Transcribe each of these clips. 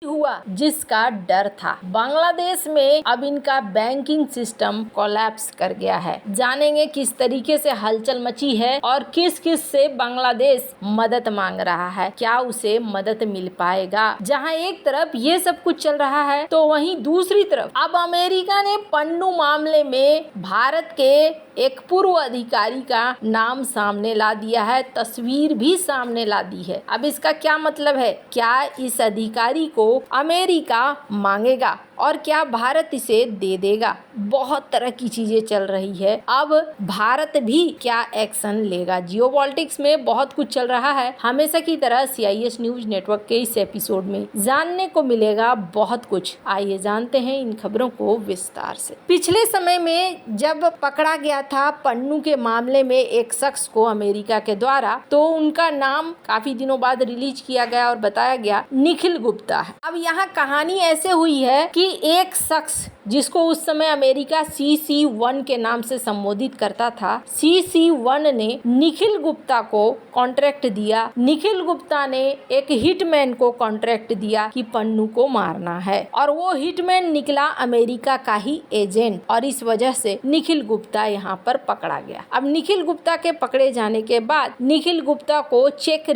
हुआ जिसका डर था। बांग्लादेश में अब इनका बैंकिंग सिस्टम कोलैप्स कर गया है। जानेंगे किस तरीके से हलचल मची है और किस किस से बांग्लादेश मदद मांग रहा है, क्या उसे मदद मिल पाएगा। जहां एक तरफ ये सब कुछ चल रहा है तो वहीं दूसरी तरफ अब अमेरिका ने पन्नू मामले में भारत के एक पूर्व अधिकारी का नाम सामने ला दिया है, तस्वीर भी सामने ला दी है। अब इसका क्या मतलब है? क्या इस अधिकारी को अमेरिका मांगेगा और क्या भारत इसे दे देगा? बहुत तरह की चीजें चल रही है। अब भारत भी क्या एक्शन लेगा? जियोपॉलिटिक्स में बहुत कुछ चल रहा है। हमेशा की तरह CIS न्यूज नेटवर्क के इस एपिसोड में जानने को मिलेगा बहुत कुछ। आइए जानते हैं इन खबरों को विस्तार से। पिछले समय में जब पकड़ा गया था पन्नू के मामले में एक शख्स को अमेरिका के द्वारा, तो उनका नाम काफी दिनों बाद रिलीज किया गया और बताया गया निखिल गुप्ता है। अब यहाँ कहानी ऐसे हुई है कि एक शख्स जिसको उस समय अमेरिका CC1 के नाम से संबोधित करता था, CC1 ने निखिल गुप्ता को कॉन्ट्रैक्ट दिया। निखिल गुप्ता ने एक हिटमैन को कॉन्ट्रैक्ट दिया कि पन्नू को मारना है और वो हिटमैन निकला अमेरिका का ही एजेंट और इस वजह से निखिल गुप्ता यहाँ पर पकड़ा गया। अब निखिल गुप्ता के पकड़े जाने के बाद निखिल गुप्ता को चेक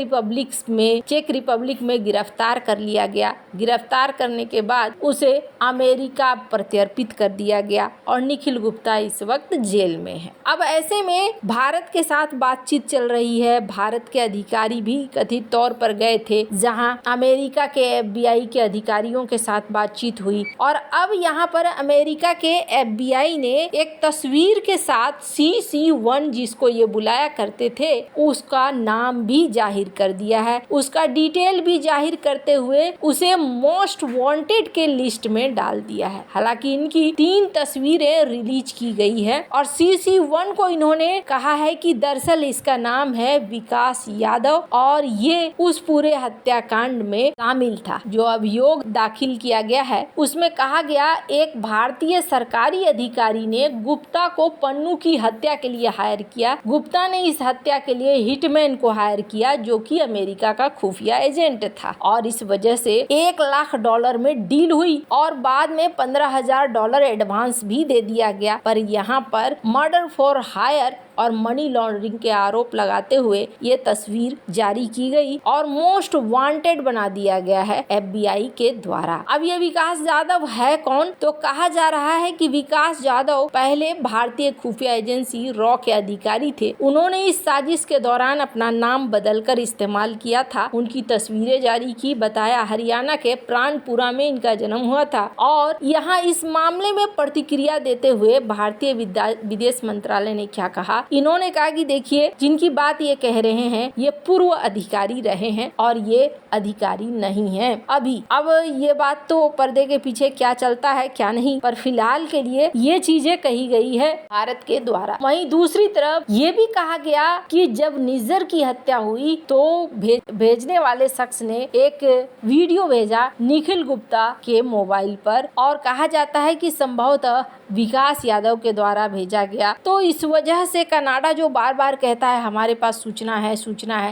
रिपब्लिक में गिरफ्तार कर लिया गया। गिरफ्तार करने के बाद उसे अमेरिका प्रत्यर्पित कर दिया गया और निखिल गुप्ता इस वक्त जेल में है। अब ऐसे में भारत के साथ बातचीत चल रही है। भारत के अधिकारी भी कथित तौर पर गए थे जहां अमेरिका के FBI के अधिकारियों के साथ बातचीत हुई और अब यहाँ पर अमेरिका के FBI ने एक तस्वीर के साथ CC1 जिसको ये बुलाया करते थे उसका नाम भी जाहिर कर दिया है, उसका डिटेल भी जाहिर करते हुए उसे मोस्ट वांटेड के लिस्ट में डाल दिया है। हालांकि इनकी 3 तस्वीरें रिलीज की गई है और CC1 को इन्होंने कहा है कि दरअसल इसका नाम है विकास यादव और ये उस पूरे हत्याकांड में शामिल था। जो अभियोग दाखिल किया गया है उसमें कहा गया एक भारतीय सरकारी अधिकारी ने गुप्ता को पन्नू की हत्या के लिए हायर किया। गुप्ता ने इस हत्या के लिए हिटमैन को हायर किया जो कि अमेरिका का खुफिया एजेंट था और इस वजह से $1 लाख में डील हुई और बाद में $15,000 एडवांस भी दे दिया गया। पर यहाँ पर मर्डर फॉर हायर और मनी लॉन्ड्रिंग के आरोप लगाते हुए ये तस्वीर जारी की गई और मोस्ट वांटेड बना दिया गया है FBI के द्वारा। अब ये विकास यादव है कौन? तो कहा जा रहा है कि विकास यादव पहले भारतीय खुफिया एजेंसी रॉ के अधिकारी थे। उन्होंने इस साजिश के दौरान अपना नाम बदलकर इस्तेमाल किया था। उनकी तस्वीरें जारी की। बताया हरियाणा के प्राणपुरा में इनका जन्म हुआ था और यहाँ इस मामले में प्रतिक्रिया देते हुए भारतीय विदेश मंत्रालय ने क्या कहा? इन्होंने कहा कि देखिए जिनकी बात ये कह रहे हैं ये पूर्व अधिकारी रहे हैं और ये अधिकारी नहीं हैं अभी। अब ये बात तो पर्दे के पीछे क्या चलता है क्या नहीं, पर फिलहाल के लिए ये चीजें कही गई है भारत के द्वारा। वहीं दूसरी तरफ ये भी कहा गया कि जब निज्जर की हत्या हुई तो भेजने वाले शख्स ने एक वीडियो भेजा निखिल गुप्ता के मोबाइल पर और कहा जाता है कि संभवतः विकास यादव के द्वारा भेजा गया। तो इस वजह से कनाडा जो बार बार कहता है हमारे पास सूचना है,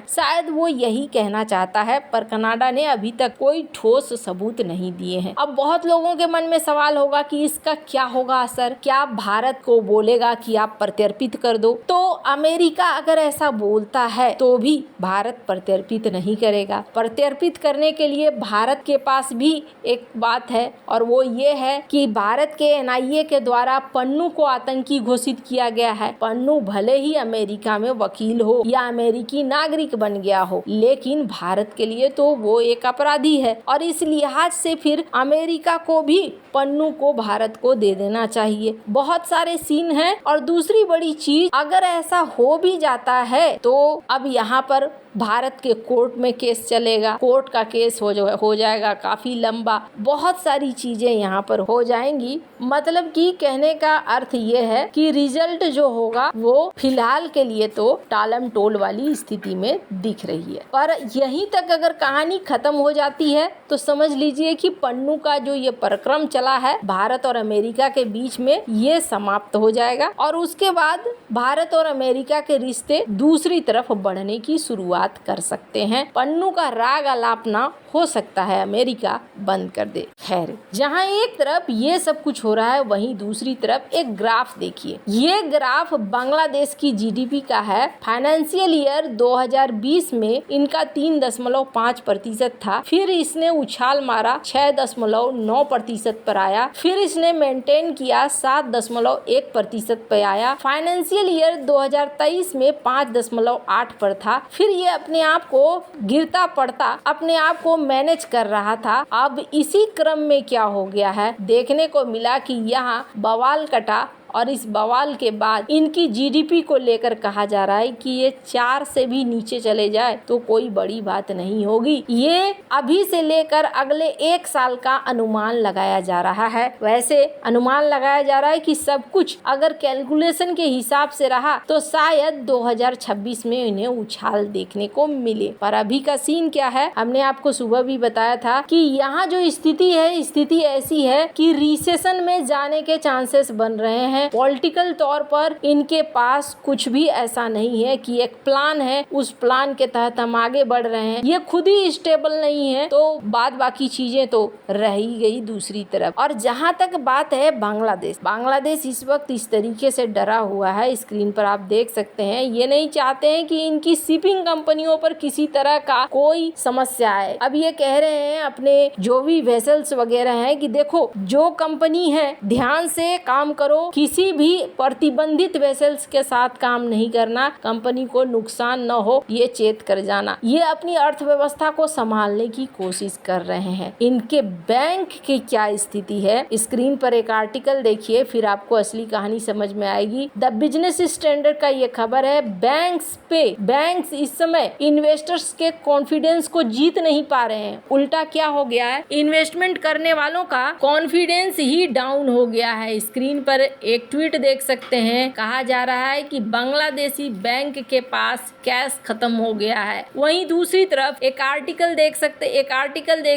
शायद वो यही कहना चाहता है, पर कनाडा ने अभी तक कोई ठोस सबूत नहीं दिए हैं। अब बहुत लोगों के मन में सवाल होगा कि इसका क्या होगा असर? क्या भारत को बोलेगा कि आप प्रत्यर्पित कर दो? तो अमेरिका अगर ऐसा बोलता है तो भी भारत प्रत्यर्पित नहीं करेगा। प्रत्यर्पित करने के लिए भारत के पास भी एक बात है और वो ये है कि भारत के NIA के द्वारा पन्नू को आतंकी घोषित किया गया है। पन्नू भले ही अमेरिका में वकील हो या अमेरिकी नागरिक बन गया हो, लेकिन भारत के लिए तो वो एक अपराधी है और इस लिहाज से फिर अमेरिका को भी पन्नू को भारत को दे देना चाहिए। बहुत सारे सीन हैं और दूसरी बड़ी चीज, अगर ऐसा हो भी जाता है तो अब यहाँ पर भारत के कोर्ट में केस चलेगा। कोर्ट का केस हो जाएगा काफी लंबा, बहुत सारी चीजें यहाँ पर हो जाएंगी। मतलब कि कहने का अर्थ ये है कि रिजल्ट जो होगा वो फिलहाल के लिए तो टालम टोल वाली स्थिति में दिख रही है। पर यहीं तक अगर कहानी खत्म हो जाती है तो समझ लीजिए कि पन्नू का जो ये पराक्रम चला है भारत और अमेरिका के बीच में, ये समाप्त हो जाएगा और उसके बाद भारत और अमेरिका के रिश्ते दूसरी तरफ बढ़ने की शुरुआत बात कर सकते हैं। पन्नू का राग अलापना हो सकता है अमेरिका बंद कर दे। खैर, जहां एक तरफ ये सब कुछ हो रहा है, वहीं दूसरी तरफ एक ग्राफ देखिए। ये ग्राफ बांग्लादेश की जीडीपी का है। फाइनेंशियल ईयर 2020 में इनका 3.5% था, फिर इसने उछाल मारा 6.9% पर आया, फिर इसने मेंटेन किया 7.1% पे आया। फाइनेंशियल ईयर 2023 में 5.8 पर था, फिर ये अपने आप को गिरता पड़ता अपने आप को मैनेज कर रहा था। अब इसी क्रम में क्या हो गया है, देखने को मिला कि यहाँ बवाल कटा और इस बवाल के बाद इनकी जीडीपी को लेकर कहा जा रहा है कि ये 4 से भी नीचे चले जाए तो कोई बड़ी बात नहीं होगी। ये अभी से लेकर अगले 1 साल का अनुमान लगाया जा रहा है। वैसे अनुमान लगाया जा रहा है कि सब कुछ अगर कैलकुलेशन के हिसाब से रहा तो शायद 2026 में इन्हें उछाल देखने को मिले। पर अभी का सीन क्या है, हमने आपको सुबह भी बताया था कि यहाँ जो स्थिति है, स्थिति ऐसी है कि रिसेशन में जाने के चांसेस बन रहे हैं। पॉलिटिकल तौर पर इनके पास कुछ भी ऐसा नहीं है कि एक प्लान है, उस प्लान के तहत हम आगे बढ़ रहे हैं। ये खुद ही स्टेबल नहीं है तो बाद बाकी चीजें तो रह ही गई दूसरी तरफ। और जहां तक बात है बांग्लादेश इस वक्त इस तरीके से डरा हुआ है, स्क्रीन पर आप देख सकते हैं। ये नहीं चाहते हैं कि इनकी शिपिंग कंपनियों पर किसी तरह का कोई समस्या आए। अब ये कह रहे हैं अपने जो भी वेसल्स वगैरह हैं कि देखो, जो कंपनी है ध्यान से काम करो, किसी भी प्रतिबंधित वेसल्स के साथ काम नहीं करना, कंपनी को नुकसान न हो ये चेत कर जाना। ये अपनी अर्थव्यवस्था को संभालने की कोशिश कर रहे हैं। इनके बैंक की क्या स्थिति है, स्क्रीन पर एक आर्टिकल देखिए, फिर आपको असली कहानी समझ में आएगी। द बिजनेस स्टैंडर्ड का ये खबर है, बैंक्स इस समय इन्वेस्टर्स के कॉन्फिडेंस को जीत नहीं पा रहे हैं। उल्टा क्या हो गया है, इन्वेस्टमेंट करने वालों का कॉन्फिडेंस ही डाउन हो गया है। स्क्रीन पर एक ट्वीट देख सकते हैं, कहा जा रहा है कि बांग्लादेशी बैंक के पास कैश खत्म हो गया है। वहीं दूसरी तरफ एक आर्टिकल देख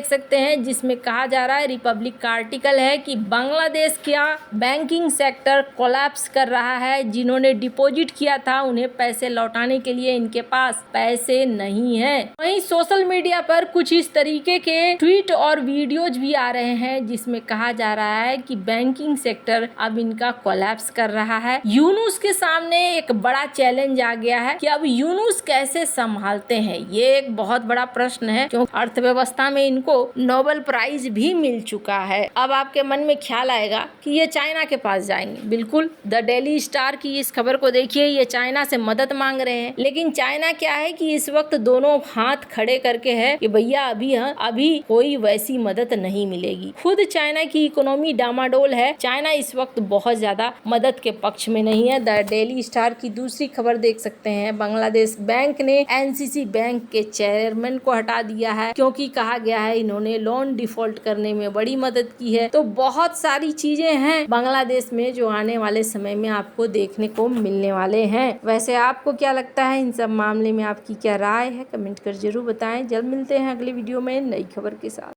सकते हैं जिसमें कहा जा रहा है, रिपब्लिक का आर्टिकल है कि बांग्लादेश का बैंकिंग सेक्टर कोलैप्स कर रहा है। जिन्होंने डिपॉजिट किया था उन्हें पैसे लौटाने के लिए इनके पास पैसे नहीं है। वहीं सोशल मीडिया पर कुछ इस तरीके के ट्वीट और वीडियोज भी आ रहे हैं जिसमें कहा जा रहा है कि बैंकिंग सेक्टर अब इनका कोलैप्स कर रहा है। यूनुस के सामने एक बड़ा चैलेंज आ गया है कि अब यूनुस कैसे संभालते हैं, ये एक बहुत बड़ा प्रश्न है, क्योंकि अर्थव्यवस्था में इनको नोबेल प्राइज भी मिल चुका है। अब आपके मन में ख्याल आएगा कि ये चाइना के पास जाएंगे। बिल्कुल, द डेली स्टार की इस खबर को देखिए, ये चाइना से मदद मांग रहे हैं। लेकिन चाइना क्या है कि इस वक्त दोनों हाथ खड़े करके है कि भैया अभी कोई वैसी मदद नहीं मिलेगी। खुद चाइना की इकोनॉमी डामाडोल है, चाइना इस वक्त बहुत ज्यादा मदद के पक्ष में नहीं है। द डेली स्टार की दूसरी खबर देख सकते हैं, बांग्लादेश बैंक ने एनसीसी बैंक के चेयरमैन को हटा दिया है क्योंकि कहा गया है इन्होंने लोन डिफॉल्ट करने में बड़ी मदद की है। तो बहुत सारी चीजें हैं बांग्लादेश में जो आने वाले समय में आपको देखने को मिलने वाले हैं। वैसे आपको क्या लगता है इन सब मामले में, आपकी क्या राय है, कमेंट कर जरूर बताएं। जल्द मिलते हैं अगली वीडियो में नई खबर के साथ।